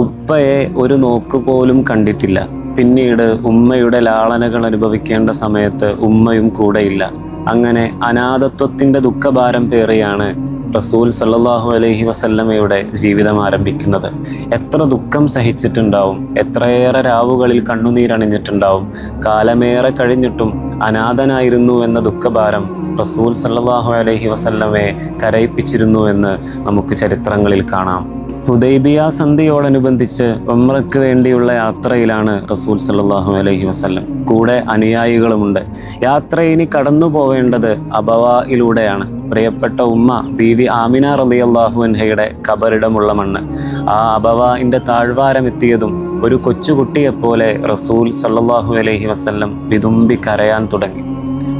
ഉപ്പയെ ഒരു നോക്ക് പോലും കണ്ടിട്ടില്ല. പിന്നീട് ഉമ്മയുടെ ലാളനകൾ അനുഭവിക്കേണ്ട സമയത്ത് ഉമ്മയും കൂടെയില്ല. അങ്ങനെ അനാഥത്വത്തിൻ്റെ ദുഃഖഭാരം പേറിയാണ് റസൂൽ സല്ലല്ലാഹു അലൈഹി വസല്ലമയുടെ ജീവിതം ആരംഭിക്കുന്നത്. എത്ര ദുഃഖം സഹിച്ചിട്ടുണ്ടാവും, എത്രയേറെ രാവുകളിൽ കണ്ണുനീരണിഞ്ഞിട്ടുണ്ടാവും. കാലമേറെ കഴിഞ്ഞിട്ടും അനാഥനായിരുന്നു എന്ന ദുഃഖഭാരം റസൂൽ സല്ലല്ലാഹു അലൈഹി വസല്ലമയെ കരയിപ്പിച്ചിരുന്നു എന്ന് നമുക്ക് ചരിത്രങ്ങളിൽ കാണാം. ഹുദൈബിയ സന്ധിയോടനുബന്ധിച്ച് ഉംറയ്ക്ക് വേണ്ടിയുള്ള യാത്രയിലാണ് റസൂൽ സല്ലല്ലാഹു അലൈഹി വസല്ലം. കൂടെ അനുയായികളുമുണ്ട്. യാത്ര ഇനി കടന്നു പോവേണ്ടത് അബവായിലൂടെയാണ്. പ്രിയപ്പെട്ട ഉമ്മ ബീവി ആമിന റളിയല്ലാഹു അൻഹയുടെ ഖബറിടമുള്ള മണ്ണ്. ആ അബവാഇൻ്റെ താഴ്വാരം എത്തിയതും ഒരു കൊച്ചുകുട്ടിയെപ്പോലെ റസൂൽ സല്ലല്ലാഹു അലൈഹി വസല്ലം വിതുമ്പി കരയാൻ തുടങ്ങി.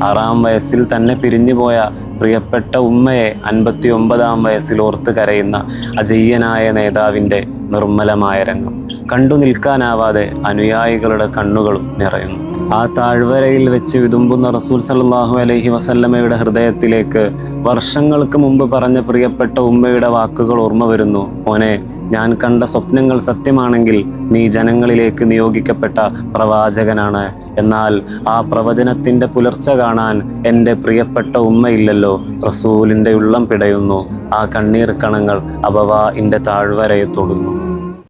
6-ാം വയസ്സിൽ തന്നെ പിരിഞ്ഞുപോയ പ്രിയപ്പെട്ട ഉമ്മയെ 59-ാം വയസ്സിൽ ഓർത്ത് കരയുന്ന അജയ്യനായ നേതാവിൻ്റെ നിർമ്മലമായ രംഗം കണ്ടു നിൽക്കാനാവാതെ അനുയായികളുടെ കണ്ണുകളും നിറയുന്നു. ആ താഴ്വരയിൽ വെച്ച് വിതുമ്പുന്ന റസൂൽ സല്ലല്ലാഹു അലൈഹി വസല്ലമയുടെ ഹൃദയത്തിലേക്ക് വർഷങ്ങൾക്ക് മുമ്പ് പറഞ്ഞ പ്രിയപ്പെട്ട ഉമ്മയുടെ വാക്കുകൾ ഓർമ്മ വരുന്നു. മോനെ, ഞാൻ കണ്ട സ്വപ്നങ്ങൾ സത്യമാണെങ്കിൽ നീ ജനങ്ങളിലേക്ക് നിയോഗിക്കപ്പെട്ട പ്രവാചകനാണ്. എന്നാൽ ആ പ്രവചനത്തിൻ്റെ പുലർച്ച കാണാൻ എൻ്റെ പ്രിയപ്പെട്ട ഉമ്മയില്ലല്ലോ. റസൂലിൻ്റെ ഉള്ളം പിടയുന്നു. ആ കണ്ണീർ കണങ്ങൾ അബവാഇൻ്റെ താഴ്വരയെ തൊടുന്നു.